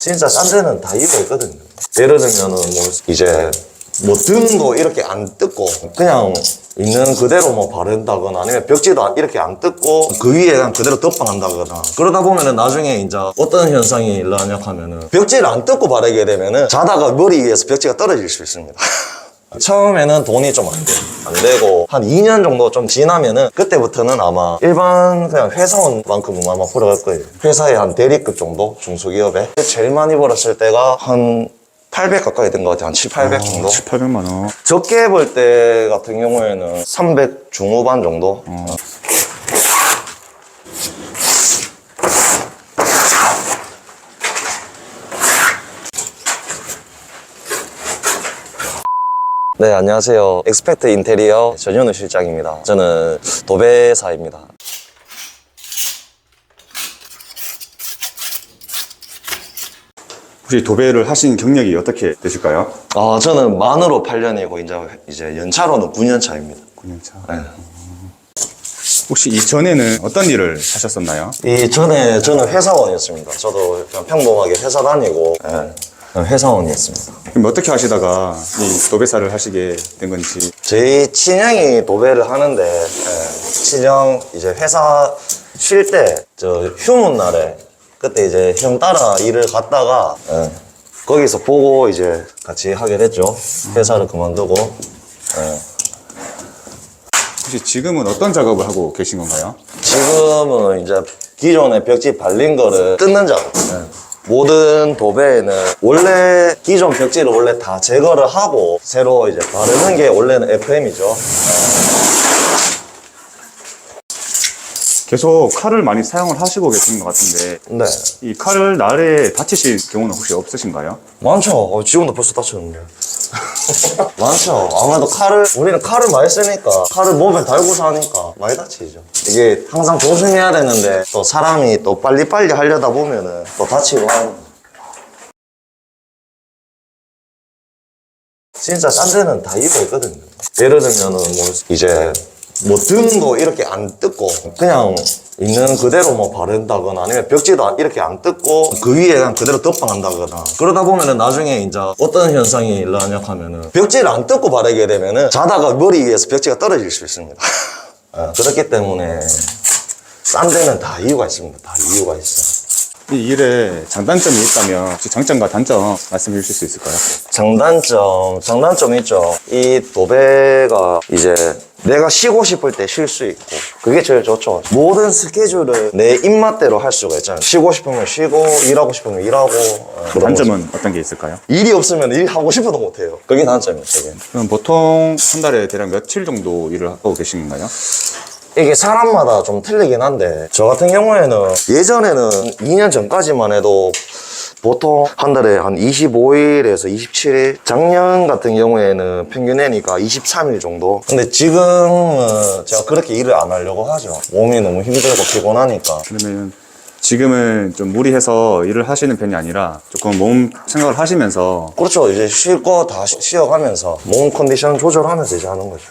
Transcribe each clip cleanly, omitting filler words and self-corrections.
진짜 싼 데는 다 이유가 있거든요. 예를 들면은 뭐 이제 뭐 등도 이렇게 안 뜯고 그냥 있는 그대로 뭐 바른다거나 아니면 벽지도 이렇게 안 뜯고 그 위에 그냥 그대로 덮어간다거나 그러다 보면은 나중에 이제 어떤 현상이 일어나냐 하면은 벽지를 안 뜯고 바르게 되면은 자다가 머리 위에서 벽지가 떨어질 수 있습니다. 처음에는 돈이 좀 안 되고 한 2년 정도 좀 지나면은 그때부터는 아마 일반 그냥 회사원만큼은 아마 벌어갈 거예요. 회사의 한 대리급 정도 중소기업에 제일 많이 벌었을 때가 한 800 가까이 된 것 같아요. 한 7, 800 정도. 7, 800만 원. 적게 벌 때 같은 경우에는 300 중후반 정도. 네, 안녕하세요. 엑스펙트 인테리어 전현우 실장입니다. 저는 도배사입니다. 혹시 도배를 하신 경력이 어떻게 되실까요? 저는 만으로 8년이고 이제 연차로는 9년 차입니다. 9년 차. 네. 혹시 이전에는 어떤 일을 하셨었나요? 이전에 저는 회사원이었습니다. 저도 그냥 평범하게 회사 다니고 회사원이었습니다. 그럼 어떻게 하시다가 이 도배사를 하시게 된 건지. 저희 친형이 도배를 하는데 친형 이제 회사 쉴 때 저 휴무 날에 그때 이제 형 따라 일을 갔다가 거기서 보고 이제 같이 하게 됐죠. 회사를 그만두고. 혹시 지금은 어떤 작업을 하고 계신 건가요? 지금은 이제 기존에 벽지 발린 거를 뜯는 작업. 모든 도배에는 원래 기존 벽지를 원래 다 제거를 하고 새로 이제 바르는 게 원래는 FM이죠. 계속 칼을 많이 사용을 하시고 계신 것 같은데 네. 이 칼을 날에 다치실 경우는 혹시 없으신가요? 많죠. 지금도 벌써 다쳤는데. 많죠. 아무래도 우리는 칼을 많이 쓰니까, 칼을 몸에 달고서 하니까 많이 다치죠. 이게 항상 조심해야 되는데, 또 사람이 또 빨리빨리 하려다 보면은 또 다치고 하는. 진짜 싼 데는 다 이유가 있거든요. 예를 들면은 뭐 등도 이렇게 안 뜯고 그냥 있는 그대로 뭐 바른다거나 아니면 벽지도 이렇게 안 뜯고 그 위에 그냥 그대로 덮어간다거나 그러다 보면은 나중에 이제 어떤 현상이 일어나냐 하면은 벽지를 안 뜯고 바르게 되면은 자다가 머리 위에서 벽지가 떨어질 수 있습니다. 그렇기 때문에 싼 데는 다 이유가 있습니다. 다 이유가 있어. 이 일에 장단점이 있다면 혹시 장점과 단점 말씀해 주실 수 있을까요? 장단점 있죠. 이 도배가 이제 내가 쉬고 싶을 때 쉴 수 있고 그게 제일 좋죠. 모든 스케줄을 내 입맛대로 할 수가 있잖아요. 쉬고 싶으면 쉬고 일하고 싶으면 일하고. 단점은 어떤 게 있을까요? 일이 없으면 일하고 싶어도 못해요. 그게 단점이에요. 그게. 그럼 보통 한 달에 대략 며칠 정도 일을 하고 계신 건가요? 이게 사람마다 좀 틀리긴 한데 저 같은 경우에는 예전에는 2년 전까지만 해도 보통 한 달에 한 25일에서 27일 작년 같은 경우에는 평균 내니까 23일 정도. 근데 지금은 제가 그렇게 일을 안 하려고 하죠. 몸이 너무 힘들고 피곤하니까. 그러면 지금은 좀 무리해서 일을 하시는 편이 아니라 조금 몸 생각을 하시면서. 그렇죠. 이제 쉴 거 다 쉬어가면서 몸 컨디션 조절하면서 이제 하는 거죠.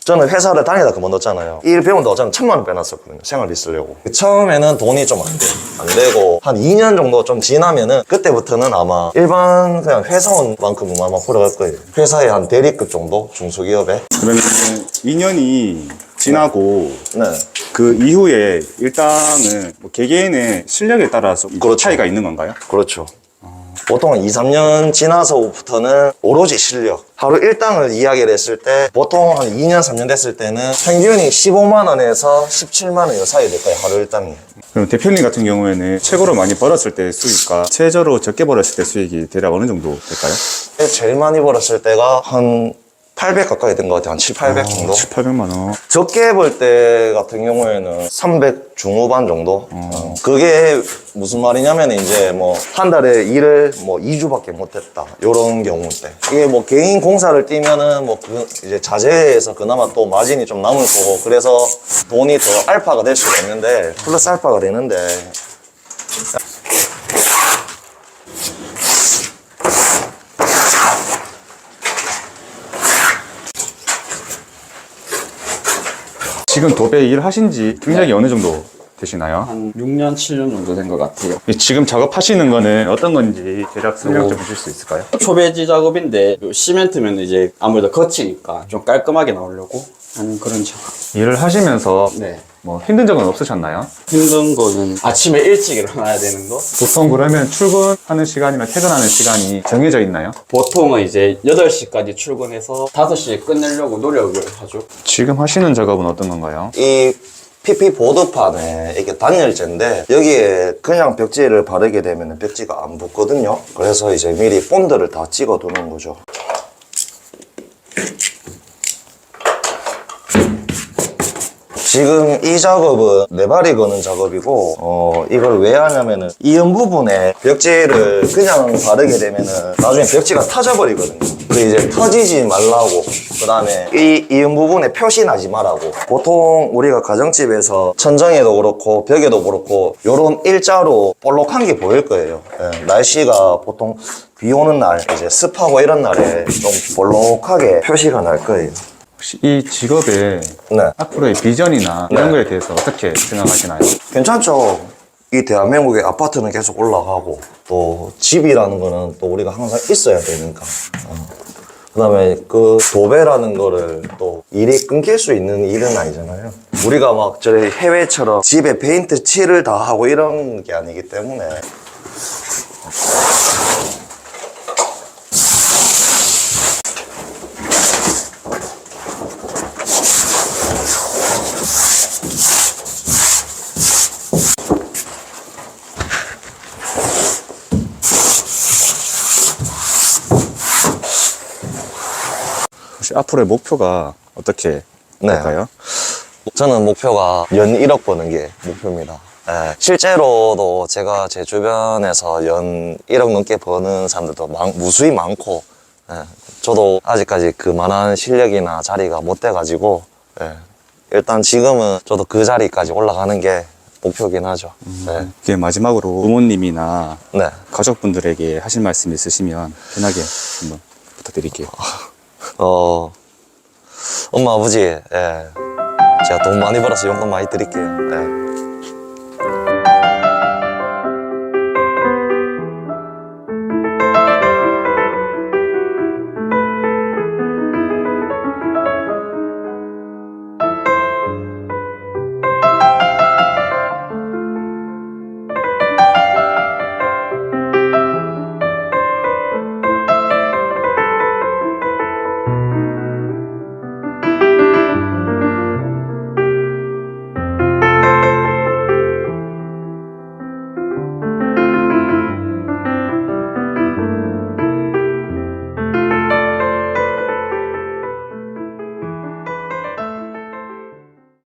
저는 회사를 다니다 그만뒀잖아요. 일 배운다고 저는 1,000만 원 빼놨었거든요. 생활비 쓰려고. 처음에는 돈이 좀 안 되고 한 2년 정도 좀 지나면은 그때부터는 아마 일반 그냥 회사원만큼은 아마 벌어갈 거예요. 회사의 한 대리급 정도 중소기업에. 그러면 2년이 지나고 네. 그 이후에 일단은 뭐 개개인의 실력에 따라서 그렇죠. 차이가 있는 건가요? 그렇죠. 보통 2, 3년 지나서부터는 오로지 실력. 하루 일당을 이야기를 했을 때 보통 한 2년, 3년 됐을 때는 평균이 15만 원에서 17만 원 사이 될 거예요. 하루 일당이. 그럼 대표님 같은 경우에는 최고로 많이 벌었을 때 수익과 최저로 적게 벌었을 때 수익이 대략 어느 정도 될까요? 제일 많이 벌었을 때가 한 800 가까이 된 것 같아요. 한 7, 800 정도. 7, 800만 원. 적게 벌 때 같은 경우에는 300 중후반 정도. 그게 무슨 말이냐면 이제 뭐 한 달에 일을 뭐 2주밖에 못했다. 요런 경우 때. 이게 뭐 개인 공사를 뛰면은 뭐 이제 자재에서 그나마 또 마진이 좀 남을 거고 그래서 돈이 더 알파가 될 수가 있는데 플러스 알파가 되는데 지금 도배 일 하신 지 경력이 어느 정도 되시나요? 한 6년, 7년 정도 된 것 같아요. 지금 작업하시는 거는 어떤 건지 대략 설명 좀 해줄 수 있을까요? 초배지 작업인데 시멘트면 이제 아무래도 거치니까 좀 깔끔하게 나오려고 하는 그런 작업. 일을 하시면서 네. 뭐 힘든 적은 없으셨나요? 힘든 거는 아침에 일찍 일어나야 되는 거. 보통 그러면 출근하는 시간이나 퇴근하는 시간이 정해져 있나요? 보통은 이제 8시까지 출근해서 5시에 끝내려고 노력을 하죠. 지금 하시는 작업은 어떤 건가요? 이 PP 보드판에 이게 단열재인데 여기에 그냥 벽지를 바르게 되면 벽지가 안 붙거든요. 그래서 이제 미리 본드를 다 찍어 두는 거죠. 지금 이 작업은 네발이 거는 작업이고 이걸 왜 하냐면은 이음 부분에 벽지를 그냥 바르게 되면은 나중에 벽지가 터져버리거든요. 그 이제 터지지 말라고, 그 다음에 이 이음 부분에 표시 나지 말라고. 보통 우리가 가정집에서 천정에도 그렇고 벽에도 그렇고 요런 일자로 볼록한 게 보일 거예요. 예, 날씨가 보통 비 오는 날, 이제 습하고 이런 날에 좀 볼록하게 표시가 날 거예요. 혹시 이 직업의 네. 앞으로의 비전이나 이런 네. 거에 대해서 어떻게 생각하시나요? 괜찮죠. 이 대한민국의 아파트는 계속 올라가고 또 집이라는 거는 또 우리가 항상 있어야 되니까. 그 다음에 그 도배라는 거를 또 일이 끊길 수 있는 일은 아니잖아요. 우리가 막 저희 해외처럼 집에 페인트 칠을 다 하고 이런 게 아니기 때문에. 혹시 앞으로의 목표가 어떻게 네. 될까요? 저는 목표가 연 1억 버는 게 목표입니다. 예, 실제로도 제가 제 주변에서 연 1억 넘게 버는 사람들도 무수히 많고, 예, 저도 아직까지 그만한 실력이나 자리가 못 돼가지고, 예, 일단 지금은 저도 그 자리까지 올라가는 게 목표긴 하죠. 네. 이게 마지막으로 부모님이나 네. 가족분들에게 하실 말씀 있으시면 편하게 한번 부탁드릴게요. 엄마, 아버지, 예. 제가 돈 많이 벌어서 용돈 많이 드릴게요. 예.